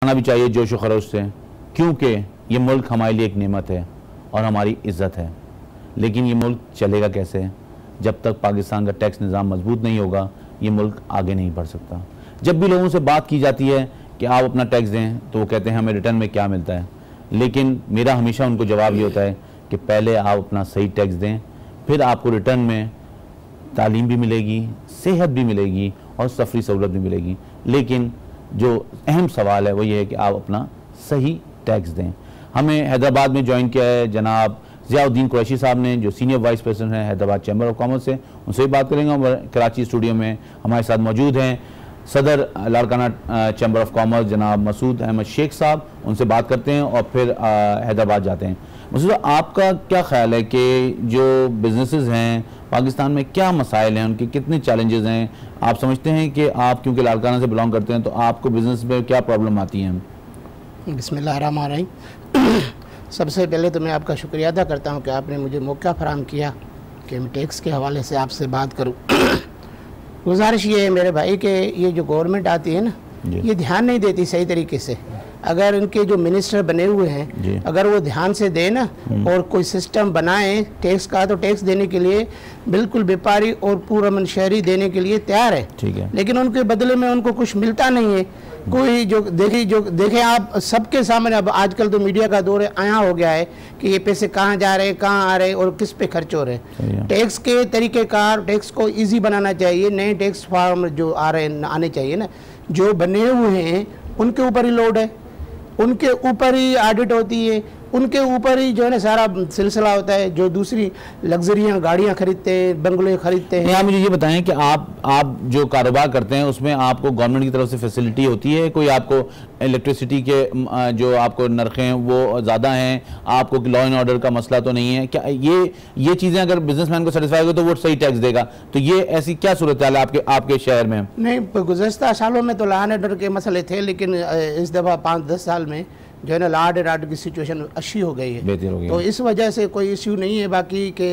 आना भी चाहिए जोश व खरोश से, क्योंकि ये मुल्क हमारे लिए एक नेमत है और हमारी इज़्ज़त है। लेकिन ये मुल्क चलेगा कैसे? जब तक पाकिस्तान का टैक्स निज़ाम मजबूत नहीं होगा ये मुल्क आगे नहीं बढ़ सकता। जब भी लोगों से बात की जाती है कि आप अपना टैक्स दें तो वो कहते हैं हमें रिटर्न में क्या मिलता है, लेकिन मेरा हमेशा उनको जवाब ये होता है कि पहले आप अपना सही टैक्स दें, फिर आपको रिटर्न में तालीम भी मिलेगी, सेहत भी मिलेगी और सफरी सहूलत भी मिलेगी। लेकिन जो अहम सवाल है वो ये है कि आप अपना सही टैक्स दें। हमें हैदराबाद में ज्वाइन किया है जनाब ज़ियाउद्दीन कुरैशी साहब ने, जो सीनियर वाइस प्रेसिडेंट हैं हैदराबाद चैम्बर ऑफ कॉमर्स से। उनसे भी बात करेंगे। और कराची स्टूडियो में हमारे साथ मौजूद हैं सदर लाड़काना चैम्बर ऑफ कॉमर्स जनाब मसूद अहमद शेख साहब। उनसे बात करते हैं और फिर हैदराबाद जाते हैं। मसूद, आपका क्या ख्याल है कि जो बिजनेसेस हैं पाकिस्तान में क्या मसाइल हैं, उनके कितने चैलेंजेस हैं? आप समझते हैं कि आप क्योंकि लाड़काना से बिलोंग करते हैं तो आपको बिजनेस में क्या प्रॉब्लम आती हैं? बिस्मिल्लाहिर्रहमानिर्रहीम। सबसे पहले तो मैं आपका शुक्रिया अदा करता हूं कि आपने मुझे मौका फराहम किया कि मैं टैक्स के हवाले से आपसे बात करूं। गुजारिश ये है मेरे भाई कि ये जो गवर्नमेंट आती है ना, ये ध्यान नहीं देती सही तरीके से। अगर इनके जो मिनिस्टर बने हुए हैं अगर वो ध्यान से दे ना और कोई सिस्टम बनाए टैक्स का, तो टैक्स देने के लिए बिल्कुल व्यापारी और पूरा मनशहरी देने के लिए तैयार है। ठीक है, लेकिन उनके बदले में उनको कुछ मिलता नहीं है। कोई जो देखे आप सबके सामने, अब आजकल तो मीडिया का दौर आया हो गया है कि ये पैसे कहाँ जा रहे हैं, कहाँ आ रहे हैं और किस पे खर्च हो रहे हैं। टैक्स के तरीक़ेकार, टैक्स को इजी बनाना चाहिए। नए टैक्स फॉर्म जो आ रहे हैं आने चाहिए ना, जो बने हुए हैं उनके ऊपर ही लोड है, उनके ऊपर ही ऑडिट होती है, उनके ऊपर ही जो है ना सारा सिलसिला होता है। जो दूसरी लग्जरियाँ गाड़ियाँ खरीदते हैं, बंगले खरीदते हैं। आप मुझे ये बताएं कि आप जो कारोबार करते हैं उसमें आपको गवर्नमेंट की तरफ से फैसिलिटी होती है? कोई आपको इलेक्ट्रिसिटी के जो आपको नरखें हैं वो ज़्यादा हैं, आपको लॉ एंड ऑर्डर का मसला तो नहीं है क्या? ये चीज़ें अगर बिजनेसमैन को सेटिस्फाई हो तो वो सही टैक्स देगा। तो ये ऐसी क्या सूरत हाल है आपके शहर में? नहीं, गुज़श्ता सालों में तो लॉ एंड ऑर्डर के मसले थे, लेकिन इस दफ़ा 5-10 साल में जो है ना लॉ एंड ऑर्डर की सिचुएशन अच्छी हो गई है, बेहतर हो गई। तो इस वजह से कोई इश्यू नहीं है। बाकी के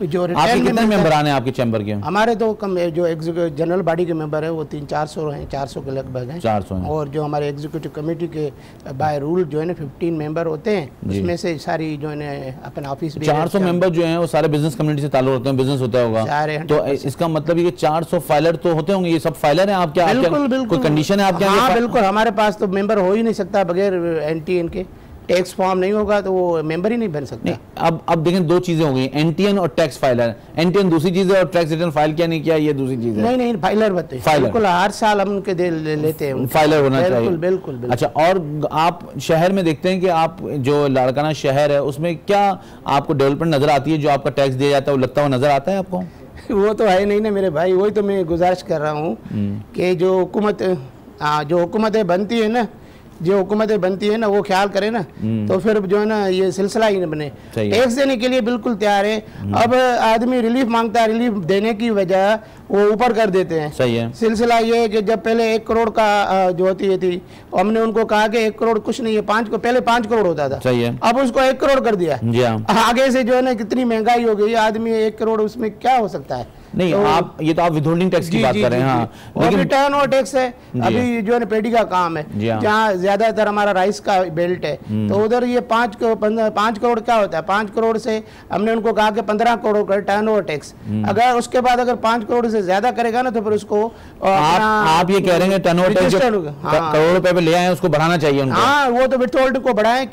जो कितने मेंबरान हैं आपके चैम्बर के? हमारे तो कम जो एग्जीक्यूटिव जनरल बॉडी के मेंबर है वो 300-400 हैं, 400 के लगभग हैं। 400 हैं। और जो हमारे एग्जीक्यूटिव कमेटी के बाय रूल जो है ना 15 मेंबर होते हैं, उसमें से सारी जो है ना अपना ऑफिस भी 400 मेंबर जो हैं वो सारे बिजनेस कम्युनिटी से ताल्लुक रखते हैं, बिजनेस होता होगा तो इसका मतलब ये 400 फाइलर तो होते होंगे। ये सब फाइलर हैं आपके? बिल्कुल कोई कंडीशन है आपके? हाँ बिल्कुल, हमारे पास तो मेंबर हो ही नहीं सकता बगैर NTN के। टैक्स फॉर्म नहीं होगा तो वो मेंबर ही नहीं बन सकता। अब देखें दो चीजें हो गई, NTN और टैक्स फाइलर। NTN दूसरी चीज है और टैक्स रिटर्न फाइल क्या नहीं किया ये दूसरी चीज है। नहीं फाइलर बताइए। बिल्कुल, हर साल हम उनके लेते हैं, फाइलर होना चाहिए। बिल्कुल। अच्छा, और आप शहर में देखते हैं कि आप जो लाड़काना शहर है उसमें क्या आपको डेवलपमेंट नजर आती है? जो आपका टैक्स दिया जाता है वो लगता हुआ नजर आता है आपको? वो तो है नहीं ना मेरे भाई, वही तो मैं गुजारिश कर रहा हूँ कि जो हुकूमतें बनती है ना, जो हुकूमतें बनती है ना वो ख्याल करे ना, तो फिर जो है ना ये सिलसिला ही न बने। टैक्स देने के लिए बिल्कुल तैयार है। अब आदमी रिलीफ मांगता है, रिलीफ देने की वजह वो ऊपर कर देते हैं। सही है। सिलसिला ये है कि जब पहले 1 करोड़ का जो होती थी, हमने उनको कहा कि 1 करोड़ कुछ नहीं है, पहले 5 करोड़ होता था। सही है। अब उसको 1 करोड़ कर दिया। आगे से जो है ना कितनी महंगाई हो गई, आदमी 1 करोड़ उसमें क्या हो सकता है? नहीं, तो आप विथहोल्डिंग टैक्स की बात कर रहे हैं। हाँ, लेकिन रिटर्न और टैक्स है अभी जो है पेडी का काम है, जहाँ ज्यादातर हमारा राइस का बेल्ट है, तो उधर ये 5 करोड़ क्या होता है? 5 करोड़ से हमने उनको कहा कि 15 करोड़ का टर्न ओवर टैक्स। अगर उसके बाद अगर 5 करोड़ से ज्यादा करेगा ना तो फिर उसको आप ये कह रहे हैं टर्न ओवर टैक्स करोड़ रुपए पे ले आए उसको बढ़ाना चाहिए उनको? हाँ, वो तो विथहोल्ड को बढ़ाए।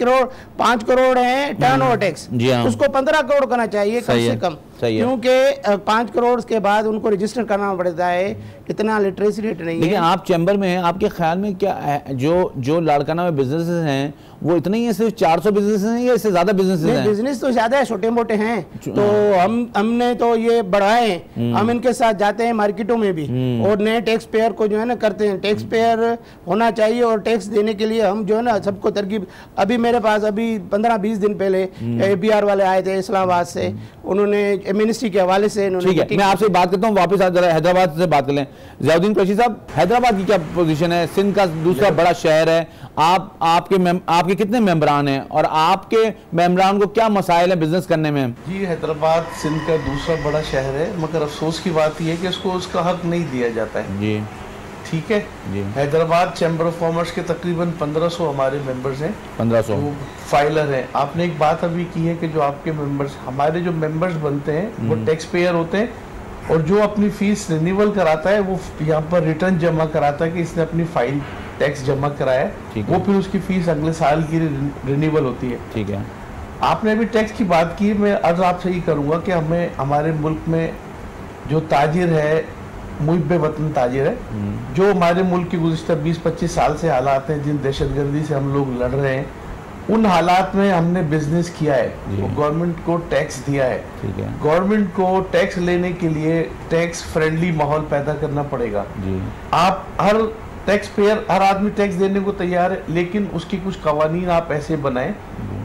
5 करोड़ है टर्न ओवर टैक्स, उसको 15 करोड़ करना चाहिए कम से कम, क्योंकि 5 करोड़ के बाद उनको रजिस्टर करना पड़ता है, इतना लिटरेसी रेट नहीं है। लेकिन आप चैम्बर में हैं, आपके ख्याल में क्या जो लाड़काना में बिजनेसेस हैं वो इतने ही है? सिर्फ 400 बिजनेस हैं या इससे ज्यादा बिजनेस हैं? बिजनेस तो ज्यादा है, छोटे मोटे हैं, तो हमने तो ये बढ़ाए। हम इनके साथ जाते हैं मार्केटों में भी और नए टैक्स पेयर को जो है ना करते हैं। टैक्स पेयर होना चाहिए और टैक्स देने के लिए हम जो है ना सबको तरकीब। अभी मेरे पास अभी 15-20 दिन पहले APR वाले आए थे इस्लामाबाद से, उन्होंने मिनिस्ट्री के हवाले से। ठीक है, मैं आपसे बात करता हूँ, वापस हैदराबाद से बात कर लें। ज़ियाउद्दीन कुरैशी साहब, हैदराबाद की क्या पोजीशन है? सिंध का दूसरा बड़ा शहर है। आपके कितने मेंबरान हैं और आपके मेंबरान को क्या मसाइल है बिजनेस करने में? जी, हैदराबाद सिंध का दूसरा बड़ा शहर है, मगर अफसोस की बात यह है कि उसको उसका हक नहीं दिया जाता है। जी ठीक है जी। हैदराबाद चैम्बर ऑफ कॉमर्स के तकरीबन 1500 हमारे मेंबर्स हैं, 1500 वो फाइलर हैं। आपने एक बात अभी की है कि जो आपके मेंबर्स, हमारे जो मेंबर्स बनते हैं वो टैक्स पेयर होते हैं, और जो अपनी फीस रिन्यूअल कराता है वो यहाँ पर रिटर्न जमा कराता है कि इसने अपनी फाइल टैक्स जमा कराया है, वो फिर उसकी फीस अगले साल की रिन्यूअल होती है। ठीक है। आपने अभी टैक्स की बात की, मैं अर्ज आपसे ये करूँगा कि हमें हमारे मुल्क में जो ताजिर है, मुहिब वतन ताजिर है, जो हमारे मुल्क की गुज़िश्ता 20-25 साल से हालात हैं, जिन दहशतगर्दी से हम लोग लड़ रहे हैं, उन हालात में हमने बिजनेस किया है, तो गवर्नमेंट को टैक्स दिया है। ठीक है। गवर्नमेंट को टैक्स लेने के लिए टैक्स फ्रेंडली माहौल पैदा करना पड़ेगा जी। आप हर टैक्स पेयर, हर आदमी टैक्स देने को तैयार है, लेकिन उसकी कुछ कवानीन आप ऐसे बनाएं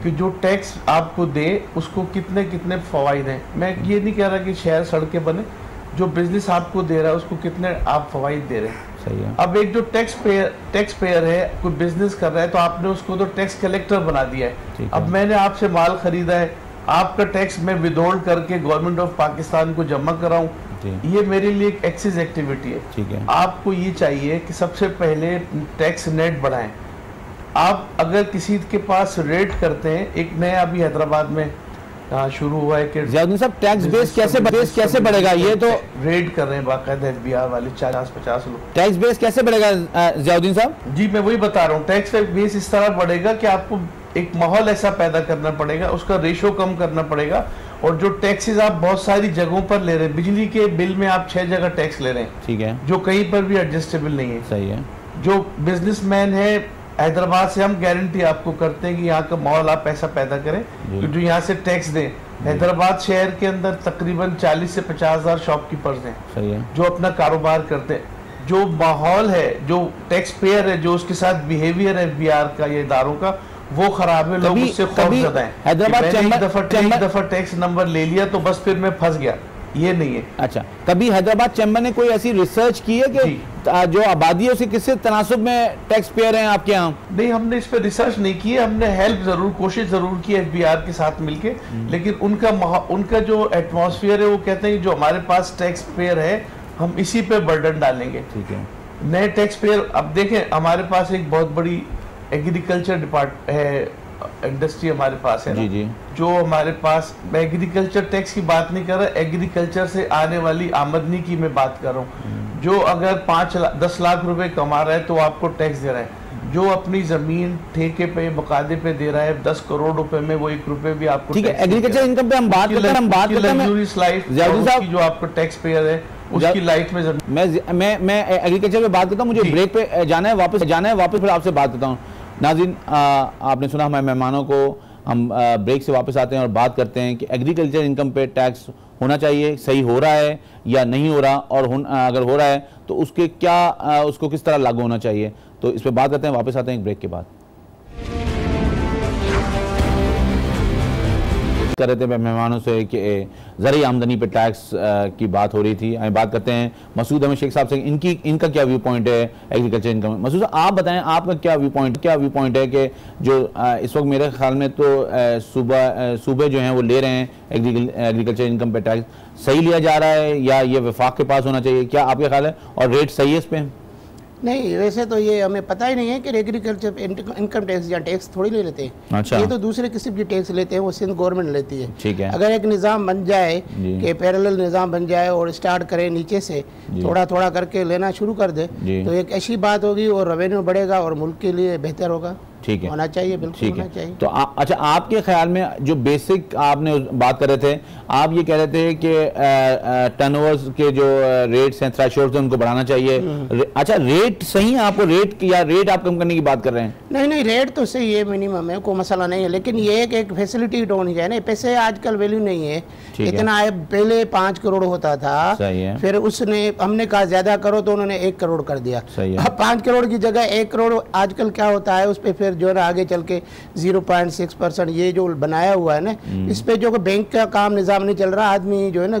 कि जो टैक्स आपको दे उसको कितने कितने फवाइद हैं। मैं ये नहीं कह रहा कि शहर सड़कें बने, जो बिजनेस आपको दे रहा है उसको कितने आप फवाइद दे रहे हैं। सही है। अब एक जो टैक्स पेयर है, कोई बिजनेस कर रहा है, तो आपने उसको तो टैक्स कलेक्टर बना दिया है। अब मैंने आपसे माल खरीदा है, आपका टैक्स मैं विदहोल्ड करके गवर्नमेंट ऑफ पाकिस्तान को जमा कराऊं, ये मेरे लिए एक एक्साइज एक्टिविटी है। ठीक है। आपको ये चाहिए कि सबसे पहले टैक्स नेट बढ़ाएं। आप अगर किसी के पास रेट करते हैं, एक नया अभी हैदराबाद में शुरू हुआ है कि ज़ियाउद्दीन साहब टैक्स बेस कैसे बढ़ेगा, ये तो रेड कर रहे हैं बाकायदा एफबीआर वाले 40-50 लोग। टैक्स बेस कैसे बढ़ेगा ज़ियाउद्दीन साहब? जी मैं वही बता रहा हूँ, टैक्स बेस इस तरह बढ़ेगा कि आपको एक माहौल ऐसा पैदा करना पड़ेगा, उसका रेशो कम करना पड़ेगा, और जो टैक्सेस आप बहुत सारी जगहों पर ले रहे हैं, बिजली के बिल में आप 6 जगह टैक्स ले रहे हैं, ठीक है, जो कहीं पर भी एडजस्टेबल नहीं है। सही है। जो बिजनेसमैन है हैदराबाद से, हम गारंटी आपको करते हैं कि यहाँ का माहौल आप ऐसा पैदा करें कि जो यहाँ से टैक्स दें। हैदराबाद शहर के अंदर तकरीबन 40 से 50 हज़ार शॉपकीपर्स हैं, सही है, जो अपना कारोबार करते हैं। जो माहौल है, जो टैक्स पेयर है, जो उसके साथ बिहेवियर है एफबीआर का या इदारों का, वो खराब है, लोग उससे खौफजदा हैं। हैदराबाद एक दफा टैक्स नंबर ले लिया तो बस फिर मैं फंस गया, ये नहीं है। अच्छा, कभी हैदराबाद चैम्बर ने कोई ऐसी रिसर्च की है कि जो आबादी है उसके किससे तनासुब में टैक्स पेयर हैं आपके यहाँ? नहीं, हमने इस पर रिसर्च नहीं की है, हमने हेल्प जरूर, कोशिश जरूर की एफबीआर के साथ मिलके, लेकिन उनका जो एटमॉस्फेयर है, वो कहते हैं कि जो हमारे पास टैक्स पेयर है हम इसी पे बर्डन डालेंगे। ठीक है। नए टैक्स पेयर, अब देखें हमारे पास एक बहुत बड़ी एग्रीकल्चर डिपार्ट है, इंडस्ट्री हमारे पास है जी, जी। जो हमारे पास, मैं एग्रीकल्चर टैक्स की बात नहीं कर रहा, एग्रीकल्चर से आने वाली आमदनी की मैं बात कर रहा हूँ। जो अगर 10 लाख रुपए कमा रहा है तो आपको टैक्स दे रहा है, जो अपनी जमीन ठेके पे बकायदे पे दे रहा है 10 करोड़ रुपए में, वो 1 रुपए भी आपको, ठीक है। एग्रीकल्चर इनकम पे हम बात करते हैं, जो आपको टैक्स पेयर है उसकी लाइफ में। मैं एग्रीकल्चर पे बात करता हूँ, मुझे ब्रेक पे जाना है, वापस फिर आपसे बात करता हूँ। नाज़रीन, आपने सुना, हमारे मेहमानों को हम ब्रेक से वापस आते हैं और बात करते हैं कि एग्रीकल्चर इनकम पे टैक्स होना चाहिए, सही हो रहा है या नहीं हो रहा, और अगर हो रहा है तो उसके क्या उसको किस तरह लागू होना चाहिए, तो इस पर बात करते हैं। वापस आते हैं एक ब्रेक के बाद। कर रहे थे मेहमानों से कि ज़रूरी आमदनी पे टैक्स की बात हो रही थी। हमें बात करते हैं मसूद अहमद शेख साहब से, इनका क्या व्यू पॉइंट है एग्रीकल्चर इनकम। मसूद साहब, आप बताएं आपका क्या व्यू पॉइंट है कि जो इस वक्त मेरे ख्याल में तो सूबे जो हैं वो ले रहे हैं एग्रीकल्चर इनकम पे टैक्स, सही लिया जा रहा है या ये वफाक के पास होना चाहिए, क्या आपका ख्याल है, और रेट सही है इस पर? नहीं, वैसे तो ये हमें पता ही नहीं है कि एग्रीकल्चर इनकम टैक्स या टैक्स थोड़ी ले लेते हैं। अच्छा। ये तो दूसरे किस्म की टैक्स लेते हैं, वो सिंध गवर्नमेंट लेती है। ठीक है। अगर एक निज़ाम बन जाए कि पैरेलल निज़ाम बन जाए और स्टार्ट करें नीचे से, थोड़ा थोड़ा करके लेना शुरू कर दे, तो एक ऐसी बात होगी और रेवेन्यू बढ़ेगा और मुल्क के लिए बेहतर होगा। ठीक है, होना चाहिए, बिल्कुल होना चाहिए। तो अच्छा, आपके ख्याल में जो बेसिक आपने बात कर रहे थे, आप ये कह रहे थे कि टर्नओवर्स के जो रेट्स हैं, थ्रेशोल्ड्स हैं, उनको बढ़ाना चाहिए। अच्छा, रेट सही है आपको, रेट आप कम करने की बात कर रहे हैं? नहीं, रेट तो सही है, मिनिमम है, कोई मसला नहीं है, लेकिन ये एक फैसिलिटी होनी चाहिए ना। पैसे आजकल वैल्यू नहीं है इतना है, पहले 5 करोड़ होता था, फिर हमने कहा ज्यादा करो तो उन्होंने 1 करोड़ कर दिया। अब 5 करोड़ की जगह 1 करोड़ आजकल क्या होता है, उस पर फिर जो है ना आगे चल के 0.6% ये जो बनाया हुआ है ना, इस पे जो बैंक का काम निज़ाम नहीं चल रहा, आदमी जो है ना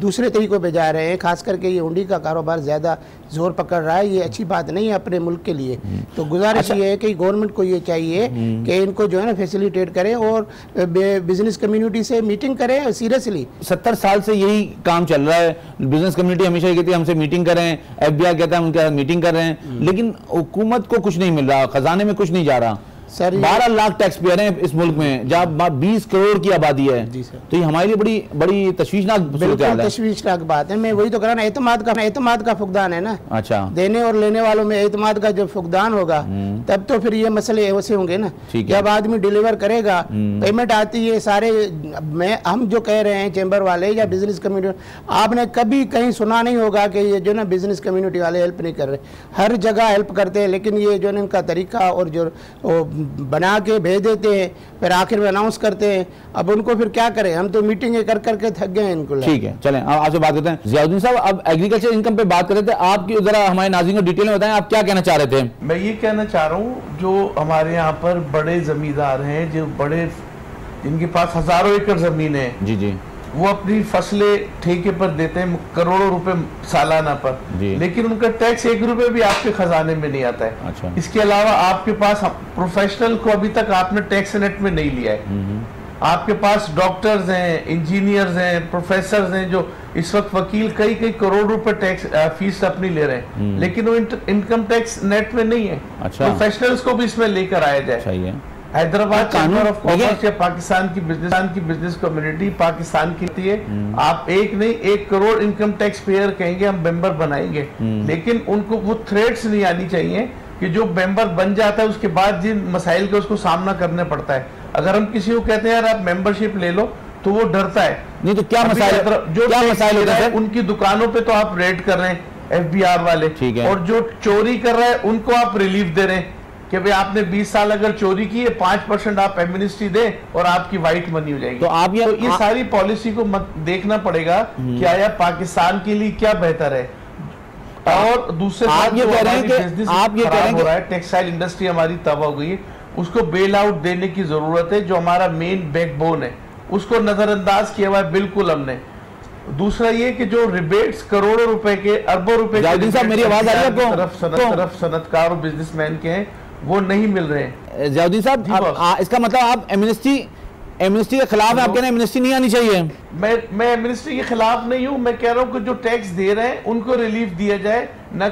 दूसरे तरीकों पे जा रहे हैं, खास करके ये हुंडी का कारोबार ज़्यादा जोर पकड़ रहा है, ये अच्छी बात नहीं है अपने मुल्क के लिए। तो गुजारिश ये है कि गवर्नमेंट को ये चाहिए कि इनको जो है ना फैसिलिटेट करें और बिजनेस कम्युनिटी से मीटिंग करें सीरियसली। 70 साल से यही काम चल रहा है, बिजनेस कम्युनिटी हमेशा ये कहती है हमसे मीटिंग करें, FBI कहता है उनके साथ मीटिंग कर रहे हैं, लेकिन हुकूमत को कुछ नहीं मिल रहा, खजाने में कुछ नहीं जा रहा। सर 12 लाख टैक्स पेयर हैं इस मुल्क में, जहाँ 20 करोड़ की आबादी है। तो ये हमारे लिए बड़ी बड़ी तशवीशनाक तशवीशनाक बात है। मैं वही तो कह रहा हूं, एतमाद का फुकदान है ना। अच्छा, देने और लेने वालों में एतमाद का जब फुकदान होगा तब तो फिर ये मसले वैसे होंगे ना। जब आदमी डिलीवर करेगा, पेमेंट आती है सारे, हम जो कह रहे हैं चैम्बर वाले या बिजनेस कम्युनिटी, आपने कभी कहीं सुना नहीं होगा कि ये जो ना बिजनेस कम्युनिटी वाले हेल्प नहीं कर रहे। हर जगह हेल्प करते हैं, लेकिन ये जो इनका तरीका और जो बना के भेज देते हैं, फिर आखिर में अनाउंस करते हैं। अब उनको फिर क्या करें, हम तो मीटिंगें कर करके थक गए हैं इनको। ठीक है, चलें आपसे बात करते हैं। ज़ियाउद्दीन साहब, अब एग्रीकल्चर इनकम पे बात कर रहे थे, आपकी जरा हमारे नाज़रीन को डिटेल में बताएं, आप क्या कहना चाह रहे थे? मैं ये कहना चाह रहा हूँ, जो हमारे यहाँ पर बड़े जमींदार हैं, जो बड़े जिनके पास हजारों एकड़ जमीन है, जी जी, वो अपनी फसलें ठेके पर देते हैं करोड़ों रुपए सालाना पर, लेकिन उनका टैक्स 1 रुपए भी आपके खजाने में नहीं आता है। अच्छा। इसके अलावा आपके पास प्रोफेशनल को अभी तक आपने टैक्स नेट में नहीं लिया है। आपके पास डॉक्टर्स हैं, इंजीनियर्स हैं, प्रोफेसर हैं, जो इस वक्त वकील कई करोड़ रुपए टैक्स फीस अपनी ले रहे हैं, लेकिन वो इनकम टैक्स नेट में नहीं है। अच्छा। प्रोफेशनल्स को भी इसमें लेकर आया जाए। हैदराबाद चैम्बर ऑफ कॉमर्स या पाकिस्तान की बिजनेस कम्युनिटी पाकिस्तान की है, आप एक नहीं 1 करोड़ इनकम टैक्स पेयर कहेंगे, हम मेंबर बनाएंगे, लेकिन उनको वो थ्रेट्स नहीं आनी चाहिए कि जो मेंबर बन जाता है उसके बाद जिन मसाइल का उसको सामना करना पड़ता है। अगर हम किसी को कहते हैं यार आप मेंबरशिप ले लो, तो वो डरता है। नहीं तो क्या मसाइल, जो क्या मसाइल होता है, उनकी दुकानों पे तो आप रेड कर रहे हैं FBR वाले, और जो चोरी कर रहा है उनको आप रिलीफ दे रहे हैं कि भाई आपने 20 साल अगर चोरी की है 5% आप एमनेस्टी दें और आपकी वाइट मनी हो जाएगी। तो आप ये सारी पॉलिसी को देखना पड़ेगा कि आया पाकिस्तान के लिए क्या बेहतर है। और दूसरे आप ये कह रहे हैं कि टेक्सटाइल इंडस्ट्री हमारी तबाह हो गई है, उसको बेल आउट देने की जरूरत है। जो हमारा मेन बैकबोन है उसको नजरअंदाज किया हुआ है बिल्कुल हमने। दूसरा ये कि जो रिबेट्स करोड़ों रुपए के, अरबों रुपए के मेरी आवाज आ रही है तरफ सनतकार और बिजनेसमैन के हैं, वो नहीं मिल रहे हैं। ज़ियाउद्दीन साहब, इसका मतलब आप एमनेस्टी के खिलाफ है? आप कह रहे हैं एमनेस्टी नहीं आनी चाहिए? मैं एमनेस्टी के खिलाफ नहीं हूं। मैं कह रहा हूं कि जो टैक्स दे रहे हैं उनको रिलीफ दिया जाए, न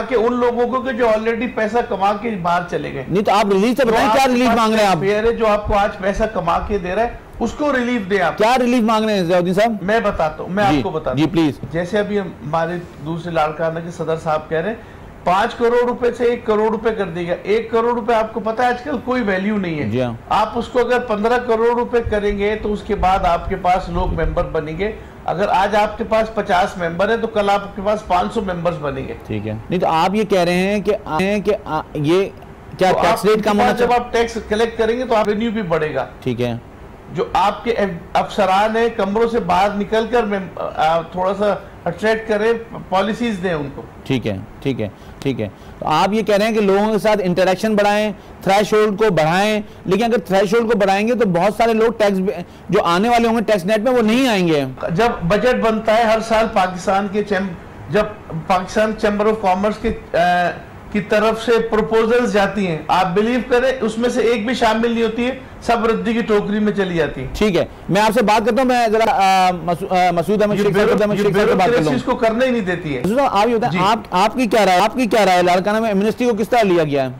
कि उन लोगों को कि जो ऑलरेडी पैसा कमा के बाहर चले गए। नहीं तो आप रिलीफ से बताएं, क्या रिलीफ मांग रहे हैं आप? जो आपको आज पैसा कमा के दे रहा है उसको रिलीफ दे। आप क्या रिलीफ मांग रहे हैं ज़ियाउद्दीन साहब? मैं बताता हूँ, मैं आपको बताता हूँ जी प्लीज। जैसे अभी हमारे दूसरे लाड़काना के सदर साहब कह रहे हैं 5 करोड़ रुपए से 1 करोड़ रुपए कर देगा। 1 करोड़ रुपए आपको पता है आजकल कोई वैल्यू नहीं है। जी हाँ। आप उसको अगर 15 करोड़ रुपए करेंगे तो उसके बाद आपके पास लोग मेंबर बनेंगे। अगर आज आपके पास 50 मेंबर है तो कल आपके पास 500 मेंबर्स बनेंगे। ठीक है। नहीं तो आप ये कह रहे हैं कि ये क्या टैक्स रेट कम होना चाहिए? जब आप टैक्स कलेक्ट करेंगे तो रेवेन्यू भी बढ़ेगा। ठीक है। जो आपके अफसरान है कमरों से बाहर निकलकर थोड़ा सा अट्रैक्ट करें, पॉलिसीज दें उनको। ठीक है, ठीक है, ठीक है। तो आप ये कह रहे हैं कि लोगों के साथ इंटरेक्शन बढ़ाएं, थ्रेशोल्ड को बढ़ाएं, लेकिन अगर थ्रेशोल्ड को बढ़ाएंगे तो बहुत सारे लोग टैक्स जो आने वाले होंगे टैक्स नेट में वो नहीं आएंगे। जब बजट बनता है हर साल जब पाकिस्तान चैम्बर ऑफ कॉमर्स की तरफ से प्रपोजल्स जाती हैं, आप बिलीव करें उसमें से एक भी शामिल नहीं होती है, सब रद्दी की टोकरी में चली जाती है। ठीक है, मैं आपसे बात करता हूं, मैं जरा मसूद अहमद शेख से बात करता हूं। इसको करने ही नहीं देती है। आप ये बताएं, आपकी क्या राय है लाड़काना में एमनेस्टी को किस तरह लिया गया है?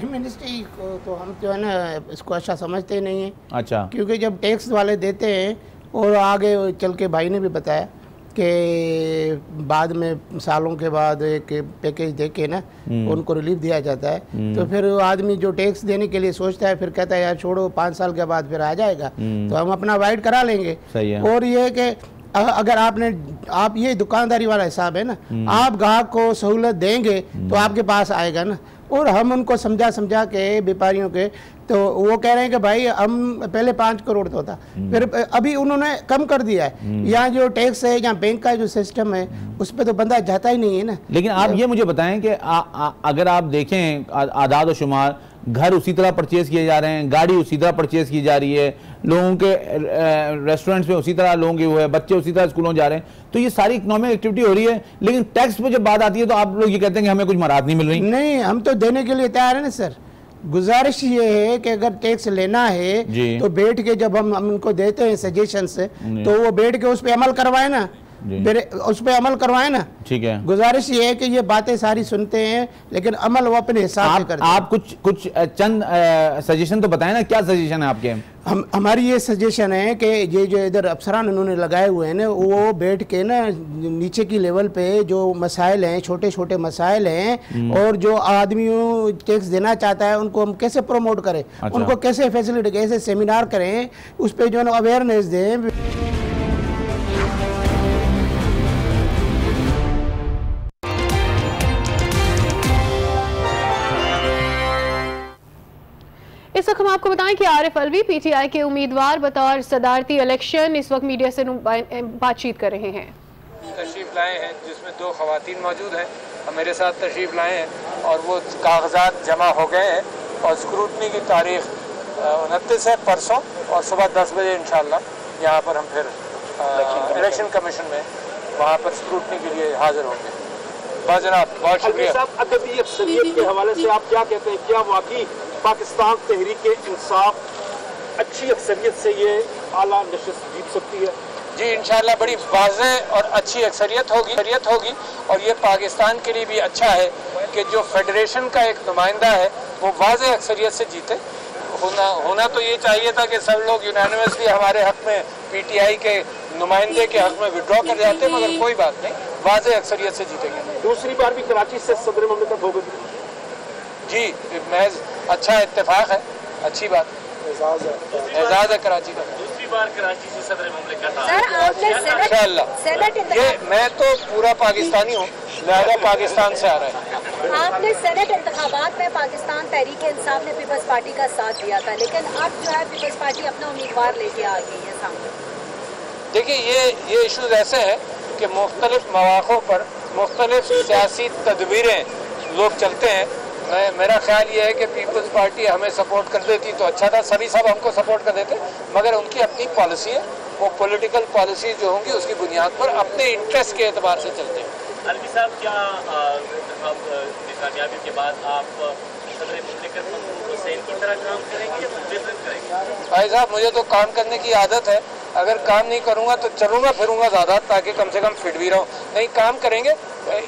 एमनेस्टी को तो हम जो है ना इसको अच्छा समझते नहीं है। अच्छा। क्योंकि जब टैक्स वाले देते हैं और आगे चल के भाई ने भी बताया कि बाद में सालों के बाद एक पैकेज दे के ना उनको रिलीफ दिया जाता है, तो फिर आदमी जो टैक्स देने के लिए सोचता है फिर कहता है यार छोड़ो 5 साल के बाद फिर आ जाएगा तो हम अपना वाइड करा लेंगे। सही है। और ये कि अगर आप ये दुकानदारी वाला हिसाब है ना, आप ग्राहक को सहूलत देंगे तो आपके पास आएगा ना। और हम उनको समझा के व्यापारियों के तो वो कह रहे हैं कि भाई हम पहले 5 करोड़ तो था, फिर अभी उन्होंने कम कर दिया है। यहाँ जो टैक्स है, यहाँ बैंक का जो सिस्टम है, उस पर तो बंदा जाता ही नहीं है ना। लेकिन आप ये मुझे बताएं कि अगर आप देखें आदाद और शुमार, घर उसी तरह परचेज किए जा रहे हैं, गाड़ी उसी तरह परचेज की जा रही है, लोगों के रेस्टोरेंट्स में उसी तरह लोगों के वो है, बच्चे उसी तरह स्कूलों जा रहे हैं, तो ये सारी इकोनॉमिक एक्टिविटी हो रही है। लेकिन टैक्स पे जब बात आती है तो आप लोग ये कहते हैं कि हमें कुछ मराहत नहीं मिल रही। नहीं, हम तो देने के लिए तैयार है ना सर। गुजारिश ये है कि अगर टैक्स लेना है तो बैठ के जब हम उनको देते हैं सजेशंस, तो वो बैठ के उस पर अमल करवाए ना, उस पर अमल करवाए ना। ठीक है, गुजारिश ये है कि ये बातें सारी सुनते हैं लेकिन अमल वो अपने हिसाब से करते हैं। आप कुछ चंद सजेशन तो बताएं ना, क्या सजेशन है आपके? हमारी ये सजेशन है कि ये जो इधर अफसरान उन्होंने लगाए हुए हैं ना, वो बैठ के ना नीचे की लेवल पे जो मसाइल हैं, छोटे छोटे मसाइल हैं, और जो आदमियों टैक्स देना चाहता है उनको हम कैसे प्रमोट करें, उनको कैसे फैसिलिटी, कैसे सेमिनार करें, उस पर जो है अवेयरनेस दें। इस वक्त हम आपको बताएं कि आरिफ अलवी पीटीआई के उम्मीदवार बतौर सदारती इलेक्शन इस वक्त मीडिया से बातचीत कर रहे हैं। तशरीफ लाए हैं जिसमें 2 खवातीन मौजूद हैं, हम मेरे साथ तशरीफ लाए हैं और वो कागजात जमा हो गए हैं और स्क्रूटनी की तारीख 29 है, परसों, और सुबह 10 बजे इंशाल्लाह यहाँ पर हम फिर इलेक्शन कमीशन में वहाँ पर स्क्रूटनी के लिए हाजिर होंगे। बहुत जनाब, बहुत शुक्रिया। अदबी अक्सरियत के हवाले से आप क्या कहते हैं, क्या वाकई पाकिस्तान तहरीक इंसाफ अच्छी अक्सरियत से ये आला नशिस्त जीत सकती है? जी इंशाल्लाह बड़ी वाज़ेह और अच्छी अक्सरियत होगी और ये पाकिस्तान के लिए भी अच्छा है कि जो फेडरेशन का एक नुमाइंदा है वो वाज़ेह अक्सरियत से जीते। होना तो ये चाहिए था कि सब लोग यूनानिमसली हमारे हक में पीटीआई के नुमाइंदे के हक में विड्रॉ कर जाते, मगर कोई बात नहीं, वाज़ेह अक्सरियत से जीतेंगे। दूसरी बार भी कराची से सदर ममलिकत होगी? जी महज अच्छा इत्तेफाक है, अच्छी बात, एजाज है कराची का। दूसरी बार कराची से सदर ममलिकत इंशाअल्लाह। ये मैं तो पूरा पाकिस्तानी हूँ, लिहाजा पाकिस्तान से आ रहा है। आपने सेनेट इंतखाबात में पाकिस्तान तहरीक इंसाफ ने पीपल्स पार्टी का साथ दिया था, लेकिन अब जो है पीपल्स पार्टी अपना उम्मीदवार लेके आ गई है सामने। देखिए ये इशूज ऐसे हैं कि मुख्तलिफ मौक़ों पर मुख्तलिफ सियासी तदबीरें लोग चलते हैं। मेरा ख्याल ये है कि पीपल्स पार्टी हमें सपोर्ट कर देती तो अच्छा था, सभी सब हमको सपोर्ट कर देते, मगर उनकी अपनी पॉलिसी है, वो पॉलिटिकल पॉलिसी जो होंगी उसकी बुनियाद पर अपने इंटरेस्ट के एतबार से चलते हैं। अलवी साहब, क्या कामयाबी के बाद आप सदर मुमलिकत हुसैन की तरह काम करेंगे या डिफरेंट करेंगे? भाई साहब, मुझे तो काम करने की आदत है, अगर काम नहीं करूँगा तो चलूँगा फिरूँगा ज़्यादा, ताकि कम से कम फिट भी रहूँ। नहीं, काम करेंगे।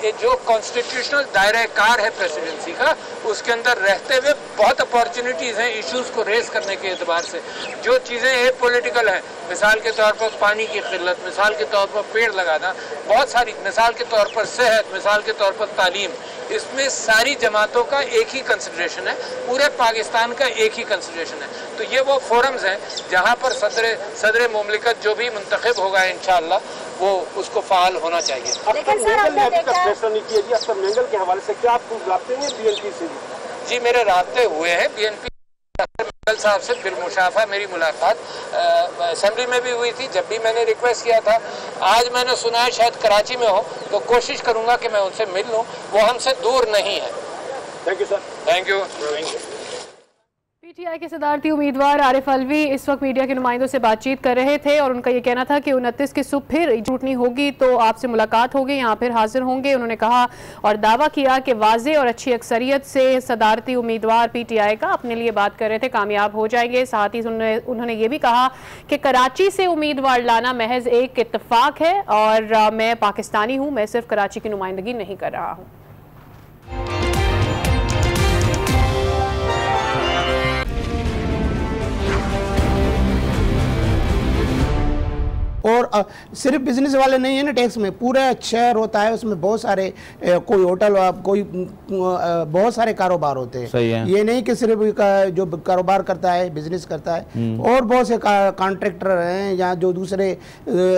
ये जो कॉन्स्टिट्यूशनल दायरा कार है प्रेसिडेंसी का, उसके अंदर रहते हुए बहुत अपॉर्चुनिटीज़ हैं इश्यूज़ को रेस करने के एतबार से। जो चीज़ें ये पॉलिटिकल हैं, मिसाल के तौर पर पानी की किल्लत, मिसाल के तौर पर पेड़ लगाना, बहुत सारी, मिसाल के तौर पर सेहत, मिसाल के तौर पर तालीम, इसमें सारी जमातों का एक ही कंसिडरेशन है, पूरे पाकिस्तान का एक ही कंसिडरेशन है। तो ये वो फोरम्स हैं जहाँ पर सदर मुमलिकत जो भी मुंतखब होगा इंशाअल्लाह वो उसको फ़ाल होना चाहिए। लेकिन सर आपने फैसला नहीं किया जी अख्तर मेंगल के हवाले से, क्या आपको राब्ते हुए बीएनपी से? जी मेरे राब्ते हुए हैं बीएनपी मेंगल साहब से, बिलमुशाफा मेरी मुलाकात असेंबली में भी हुई थी जब भी मैंने रिक्वेस्ट किया था। आज मैंने सुना है शायद कराची में हो, तो कोशिश करूंगा कि मैं उनसे मिल लूं, वो हमसे दूर नहीं है। Thank you sir. Thank you. PTI के सदारती उम्मीदवार आरिफ अलवी इस वक्त मीडिया के नुमाइंदों से बातचीत कर रहे थे और उनका ये कहना था कि 29 की सुबह फिर छूटनी होगी तो आपसे मुलाकात होगी, यहाँ फिर हाजिर होंगे। उन्होंने कहा और दावा किया कि वाज़ेह और अच्छी अक्सरियत से सदारती उम्मीदवार पीटीआई का अपने लिए बात कर रहे थे कामयाब हो जाएंगे। साथ ही उन्होंने ये भी कहा कि कराची से उम्मीदवार लाना महज एक इत्तेफाक है और मैं पाकिस्तानी हूँ, मैं सिर्फ कराची की नुमाइंदगी नहीं कर रहा हूँ। और सिर्फ बिजनेस वाले नहीं है ना, टैक्स में पूरा शहर होता है, उसमें बहुत सारे कोई होटल, कोई बहुत सारे कारोबार होते हैं। सही है। ये नहीं कि सिर्फ जो कारोबार करता है, बिजनेस करता है, और बहुत से कॉन्ट्रैक्टर हैं या जो दूसरे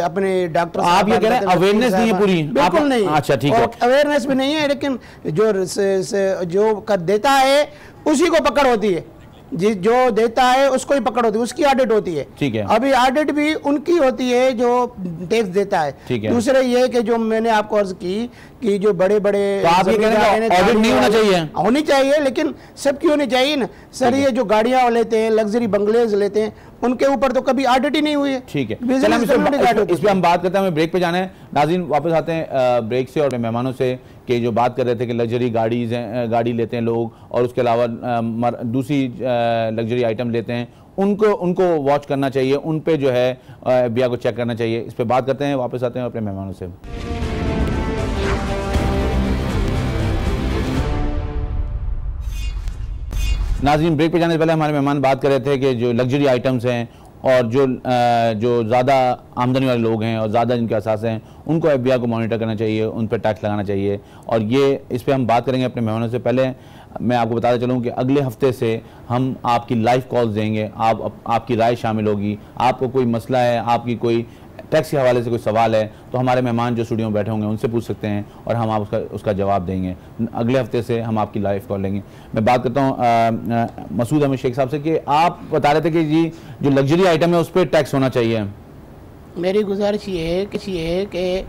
अपने डॉक्टर। आप ये कह रहे हैं अवेयरनेस नहीं है पूरी? बिल्कुल नहीं। अच्छा ठीक है, अवेयरनेस भी नहीं है, लेकिन जो कर देता है उसी को पकड़ होती है। जो देता है उसको ही पकड़ होती है, उसकी ऑडिट होती है। ठीक है। अभी ऑडिट भी उनकी होती है जो टैक्स देता है। ठीक है। दूसरे ये कि जो मैंने आपको अर्ज की कि जो बड़े बड़े तो आप ये कह रहे हैं ऑडिट नहीं होना चाहिए? होनी चाहिए, लेकिन सबकी होनी चाहिए ना सर। ये जो गाड़ियां लेते हैं, लग्जरी बंगलेज लेते हैं, उनके ऊपर तो कभी ऑडिट ही नहीं हुई है। ठीक है, चलिए इस पे हम बात करते हैं, हमें ब्रेक पे जाना है। नाज़रीन वापस आते हैं ब्रेक से और मेहमानों से कि जो बात कर रहे थे कि लग्जरी गाड़ी लेते हैं लोग और उसके अलावा दूसरी लग्जरी आइटम लेते हैं, उनको वॉच करना चाहिए, उन पे जो है बिया को चेक करना चाहिए। इस पे बात करते हैं, वापस आते हैं अपने मेहमानों से। नाज़रीन ब्रेक पे जाने से पहले हमारे मेहमान बात कर रहे थे कि जो लग्जरी आइटम्स हैं और जो ज़्यादा आमदनी वाले लोग हैं और ज़्यादा जिनके असास हैं, उनको FBI को मॉनिटर करना चाहिए, उन पर टैक्स लगाना चाहिए। और ये इस पर हम बात करेंगे अपने मेहमानों से। पहले मैं आपको बताता चलूँ कि अगले हफ्ते से हम आपकी लाइव कॉल्स देंगे, आपकी राय शामिल होगी। आपको कोई मसला है, आपकी कोई टैक्स के हवाले से कोई सवाल है, तो हमारे मेहमान जो स्टूडियो में बैठे होंगे उनसे पूछ सकते हैं और हम आप उसका जवाब देंगे। अगले हफ्ते से हम आपकी लाइव कॉल लेंगे। मैं बात करता हूँ मसूद अहमद शेख साहब से कि आप बता रहे थे कि जी जो लग्जरी आइटम है उस पर टैक्स होना चाहिए। मेरी गुजारिश ये है कि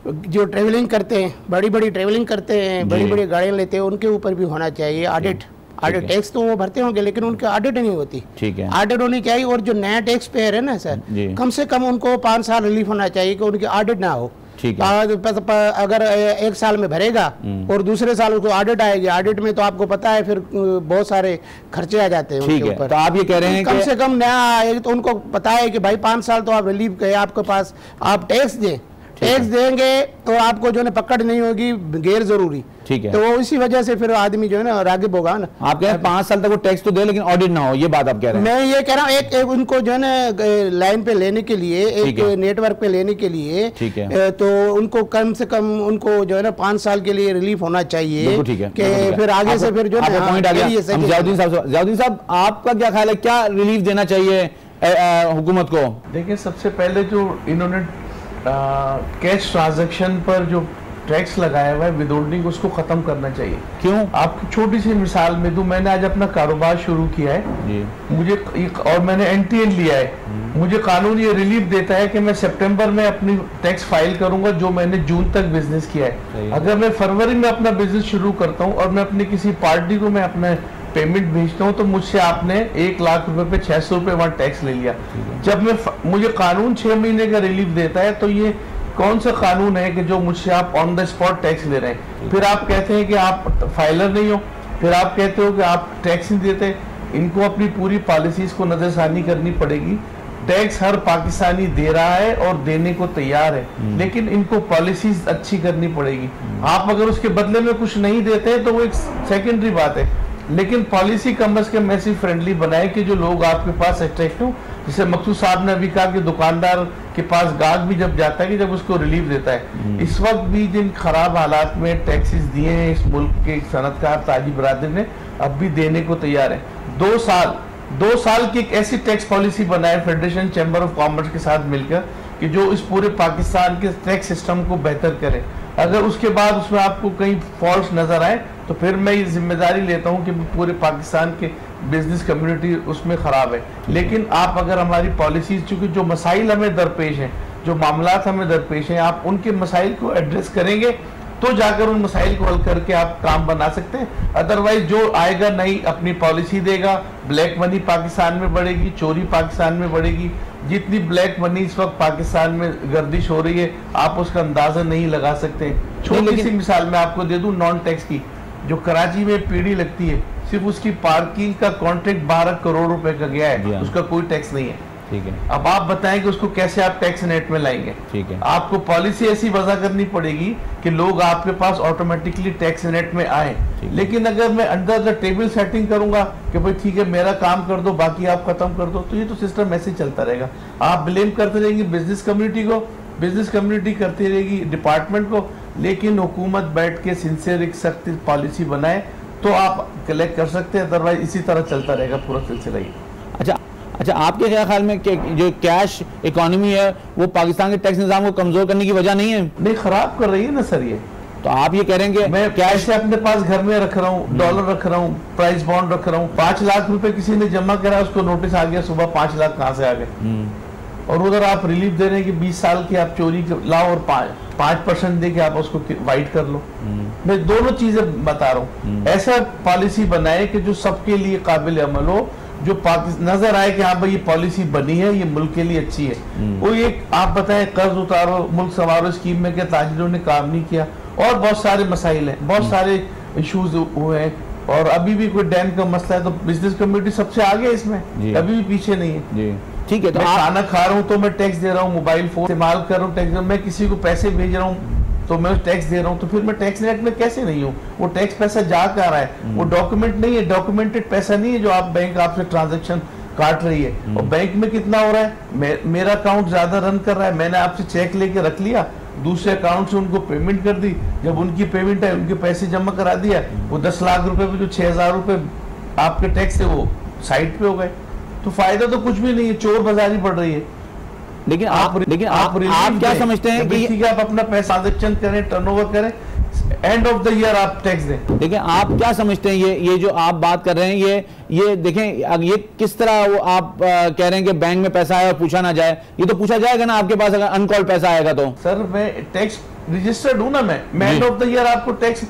जो ट्रेवलिंग करते हैं, बड़ी बड़ी ट्रेवलिंग करते हैं, बड़ी बड़ी गाड़ियाँ लेते हैं, उनके ऊपर भी होना चाहिए ऑडिट। टैक्स तो वो भरते होंगे लेकिन उनकी ऑडिट नहीं होती। ठीक है, ऑडिट होनी चाहिए। और जो नया टैक्स पेयर है ना सर, कम से कम उनको 5 साल रिलीफ होना चाहिए कि उनकी ऑडिट ना हो। ठीक है। अगर 1 साल में भरेगा और दूसरे साल उसको ऑडिट आएगी, ऑडिट में तो आपको पता है फिर बहुत सारे खर्चे आ जाते हैं उनके ऊपर। तो आप ये कह रहे हैं कम से कम नया आएगा तो उनको पता है कि भाई 5 साल तो आप रिलीफ गए आपके पास, आप टैक्स दें। टैक्स देंगे तो आपको जो है पकड़ नहीं होगी गैर जरूरी। ठीक है, तो वो इसी वजह से फिर आदमी जो है ना रागिब होगा ना। आप कह रहे हैं 5 साल तक वो टैक्स तो दे लेकिन ऑडिट ना हो, ये बात आप कह रहे हैं? मैं ये कह रहा हूँ एक उनको जो है ना लाइन पे लेने के लिए, एक नेटवर्क पे लेने के लिए, ठीक है, तो उनको कम से कम उनको जो है ना 5 साल के लिए रिलीफ होना चाहिए। ठीक है, कि फिर आगे से फिर जो है पॉइंट आ गया। ज़ियाउद्दीन साहब आपका क्या ख्याल है, क्या रिलीफ देना चाहिए हुकूमत को? देखिए, सबसे पहले जो इन्होंने कैश ट्रांजैक्शन पर जो टैक्स लगाया हुआ है विदहोल्डिंग, उसको खत्म करना चाहिए। क्यों? आपकी छोटी सी मिसाल में दूं, मैंने आज अपना कारोबार शुरू किया है जी। मुझे और मैंने NTN लिया है, मुझे कानून ये रिलीफ देता है कि मैं सितंबर में अपनी टैक्स फाइल करूंगा जो मैंने जून तक बिजनेस किया है। अगर मैं फरवरी में अपना बिजनेस शुरू करता हूँ और मैं अपनी किसी पार्टी को मैं अपना पेमेंट भेजता हूँ तो मुझसे आपने 1 लाख रुपए पे 600 रुपए वहां टैक्स ले लिया। जब मुझे कानून 6 महीने का रिलीफ देता है तो ये कौन सा कानून है कि जो मुझसे आप ऑन द स्पॉट टैक्स ले रहे हैं? फिर आप कहते हैं कि आप फाइलर नहीं हो, फिर आप कहते हो कि आप टैक्स नहीं देते। इनको अपनी पूरी पॉलिसीज को नजरसानी करनी पड़ेगी। टैक्स हर पाकिस्तानी दे रहा है और देने को तैयार है, लेकिन इनको पॉलिसीज अच्छी करनी पड़ेगी। आप अगर उसके बदले में कुछ नहीं देते तो वो एक सेकेंडरी बात है, लेकिन पॉलिसी कम अज कम ऐसी फ्रेंडली बनाए कि जो लोग आपके पास अट्रैक्टिव, जैसे मकसूद साहब ने अभी कहा कि दुकानदार के पास गाहक भी जब जाता है कि जब उसको रिलीफ देता है। इस वक्त भी जिन खराब हालात में टैक्सेस दिए हैं इस मुल्क के सनतकार ताजी बरादरी ने, अब भी देने को तैयार है। 2 साल की एक ऐसी टैक्स पॉलिसी बनाए फेडरेशन चैम्बर ऑफ कॉमर्स के साथ मिलकर कि जो इस पूरे पाकिस्तान के टैक्स सिस्टम को बेहतर करे। अगर उसके बाद उसमें आपको कहीं फॉल्ट नजर आए तो फिर मैं ये जिम्मेदारी लेता हूं कि पूरे पाकिस्तान के बिजनेस कम्युनिटी उसमें खराब है। लेकिन आप अगर हमारी पॉलिसीज, चूंकि जो मसाइल हमें दरपेश हैं, जो मामलात हमें दरपेश हैं, आप उनके मसाइल को एड्रेस करेंगे तो जाकर उन मसाइल को हल करके आप काम बना सकते हैं। अदरवाइज जो आएगा नहीं अपनी पॉलिसी देगा, ब्लैक मनी पाकिस्तान में बढ़ेगी, चोरी पाकिस्तान में बढ़ेगी। जितनी ब्लैक मनी इस वक्त पाकिस्तान में गर्दिश हो रही है आप उसका अंदाजा नहीं लगा सकते। छोटी सी मिसाल मैं आपको दे दूं नॉन टैक्स की, जो कराची में पीढ़ी लगती है, सिर्फ उसकी पार्किंग का कॉन्ट्रैक्ट 12 करोड़ रुपए का गया है, उसका कोई टैक्स नहीं है। ठीक है, अब आप बताएं कि उसको कैसे आप टैक्स नेट में लाएंगे? ठीक है, आपको पॉलिसी ऐसी वजह करनी पड़ेगी कि लोग आपके पास ऑटोमेटिकली टैक्स नेट में आए। लेकिन अगर मैं अंडर द टेबल सेटिंग करूंगा कि भाई ठीक है मेरा काम कर दो बाकी आप खत्म कर दो, तो ये तो सिस्टम ऐसे चलता रहेगा। आप ब्लेम करते रहेंगे बिजनेस कम्युनिटी को, बिजनेस कम्युनिटी करती रहेगी डिपार्टमेंट को, लेकिन हुकूमत बैठ के सिंसियर एक सख्त पॉलिसी बनाए तो आप कलेक्ट कर सकते हैं, अदरवाइज इसी तरह चलता रहेगा पूरा सिलसिला ही। अच्छा, आपके क्या ख्याल में कि जो कैश इकोनॉमी है वो पाकिस्तान के टैक्स निज़ाम को कमजोर करने की वजह नहीं है? नहीं, खराब कर रही है ना सर। ये तो आप ये कह रहे हैं कि मैं कैश अपने पास घर में रख रहा हूँ, डॉलर रख रहा हूँ, प्राइस बॉन्ड रख रहा हूँ, 5 लाख रुपए किसी ने जमा करा, उसको नोटिस आ गया सुबह 5 लाख कहाँ से आ गए। और उधर आप रिलीफ दे रहे हैं कि 20 साल की आप चोरी लाओ और 5% दे के आप उसको वाइट कर लो। मैं दोनों चीजें बता रहा हूँ। ऐसा पॉलिसी बनाए कि जो सबके लिए काबिल अमल हो, जो नजर आए कि हाँ भाई ये पॉलिसी बनी है, ये मुल्क के लिए अच्छी है। वो एक आप बताएं, कर्ज उतारो, मुल्क संवारो स्कीम में क्या ताजिरों ने काम नहीं किया, और बहुत सारे मसाइल हैं, बहुत सारे इश्यूज हुए हैं, और अभी भी कोई डैम का मसला है तो बिजनेस कम्युनिटी सबसे आगे है इसमें, कभी भी पीछे नहीं है। ठीक है, तो मैं खाना खा रहा हूँ तो मैं टैक्स दे रहा हूँ, मोबाइल फोन इस्तेमाल कर रहा हूँ टैक्स, मैं किसी को पैसे भेज रहा हूँ तो मैं टैक्स दे रहा हूँ, तो फिर मैं टैक्स नेट में कैसे नहीं हूँ? वो टैक्स पैसा जा कर रहा है, वो डॉक्यूमेंट नहीं है, डॉक्यूमेंटेड पैसा नहीं है जो आप बैंक आपसे ट्रांजेक्शन काट रही है। और बैंक में कितना हो रहा है, मेरा अकाउंट ज्यादा रन कर रहा है, मैंने आपसे चेक लेके रख लिया, दूसरे अकाउंट से उनको पेमेंट कर दी, जब उनकी पेमेंट है उनके पैसे जमा करा दिया, वो 10 लाख रुपए में जो 6,000 रुपए आपके टैक्स है वो साइड पे हो गए। तो फायदा तो कुछ भी नहीं है, चोर बाजारी बढ़ रही है। लेकिन आप क्या समझते हैं कि आप अपना पैसा ट्रांजेक्शन करें, टर्नओवर करें, एंड ऑफ द ईयर आप टैक्स दें। देखिए आप क्या समझते हैं, ये जो आप बात कर रहे हैं, ये देखें, ये किस तरह वो आप कह रहे हैं कि बैंक में पैसा आया और पूछा ना जाए, ये तो पूछा जाएगा ना आपके पास अगर अनकॉल्ड पैसा आएगा तो। सर मैं टैक्स रजिस्टर्ड हूं ना, मैं एंड ऑफ द ईयर आपको टैक्स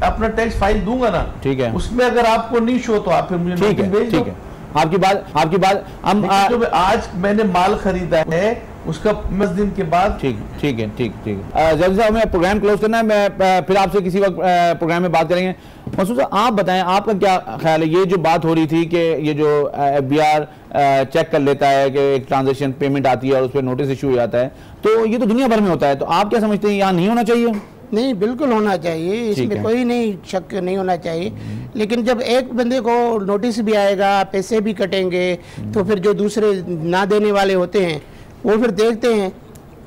अपना टैक्स फाइल दूंगा ना, ठीक है, उसमें अगर आपको नहीं शो तो आप फिर मुझे नोटिस भेज दो। आपकी बात हम जो आज मैंने माल खरीदा है उसका 10 दिन के बाद। ठीक है जल्दी से हमें प्रोग्राम क्लोज करना है, मैं फिर आपसे किसी वक्त प्रोग्राम में बात करेंगे। मसूद साहब आप बताएं, आपका क्या ख्याल है, ये जो बात हो रही थी कि ये जो FBI चेक कर लेता है कि एक ट्रांजेक्शन पेमेंट आती है और उस पर नोटिस इशू हो जाता है, तो ये तो दुनिया भर में होता है, तो आप क्या समझते हैं यहाँ नहीं होना चाहिए? नहीं, बिल्कुल होना चाहिए, इसमें कोई नहीं शक नहीं होना चाहिए। लेकिन जब एक बंदे को नोटिस भी आएगा, पैसे भी कटेंगे, तो फिर जो दूसरे ना देने वाले होते हैं वो फिर देखते हैं,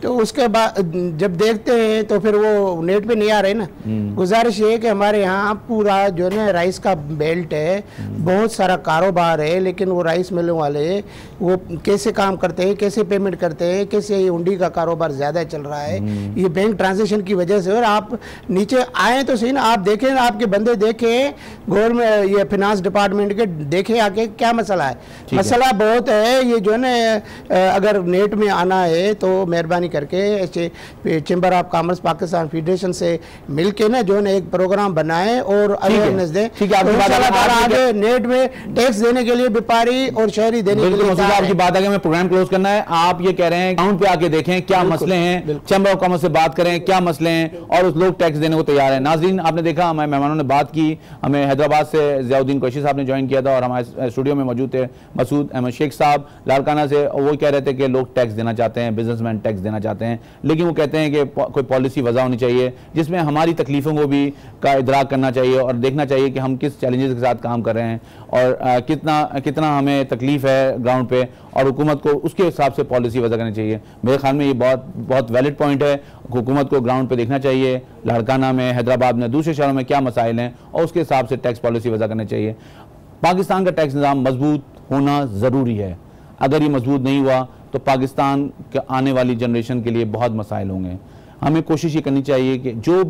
तो उसके बाद जब देखते हैं तो फिर वो नेट पे नहीं आ रहे ना। गुजारिश ये है कि हमारे यहाँ पूरा जो है ना राइस का बेल्ट है, बहुत सारा कारोबार है, लेकिन वो राइस मिलों वाले वो कैसे काम करते हैं, कैसे पेमेंट करते हैं, कैसे ये हुंडी का कारोबार ज़्यादा चल रहा है, ये बैंक ट्रांजेक्शन की वजह से। और आप नीचे आए तो सही ना, आप देखें, आपके बंदे देखें, गवर्नमेंट ये फिनांस डिपार्टमेंट के देखें आके क्या मसला है। मसला बहुत है, ये जो है ना अगर नेट में आना है तो मेहरबानी करके chamber of commerce Pakistan federation से मिलके ना जो है एक प्रोग्राम बनाए और अवेयरनेस दें। आगे नेट में टैक्स देने के लिए व्यापारी और शहरी देने के लिए आपकी बात आगे, मैं प्रोग्राम क्लोज करना है। आप ये कह रहे हैं ग्राउंड पे आके देखें क्या मसले हैं, चैम्बर ऑफ कॉमर्स से बात करें क्या मसले हैं, और उस लोग टैक्स देने को तैयार है। नाजरीन आपने देखा, हमारे मेहमानों ने बात की, हमें हैदराबाद से ज़ियाउद्दीन कुरैशी साहब ने ज्वाइन किया था और हमारे स्टूडियो में मौजूद थे मसूद अहमद शेख साहब लाड़काना से। वो कह रहे थे कि लोग टैक्स देना चाहते हैं, बिजनेसमैन टैक्स देना चाहते हैं, लेकिन वो कहते हैं कि कोई पॉलिसी वजह होनी चाहिए जिसमें हमारी तकलीफ़ों को भी का इदराक करना चाहिए और देखना चाहिए कि हम किस चैलेंजेस के साथ काम कर रहे हैं और कितना हमें तकलीफ़ है ग्राउंड पे, और हुकूमत को उसके हिसाब से पॉलिसी वजह करनी चाहिए। मेरे ख्याल में ये बहुत वैलिड पॉइंट है। हुकूमत को ग्राउंड पे देखना चाहिए, लाड़काना में, हैदराबाद में, दूसरे शहरों में क्या मसाइल हैं और उसके हिसाब से टैक्स पॉलिसी वजह करनी चाहिए। पाकिस्तान का टैक्स निज़ाम मजबूत होना ज़रूरी है। अगर ये मजबूत नहीं हुआ तो पाकिस्तान के आने वाली जनरेशन के लिए बहुत मसाइल होंगे। हमें कोशिश ये करनी चाहिए कि जो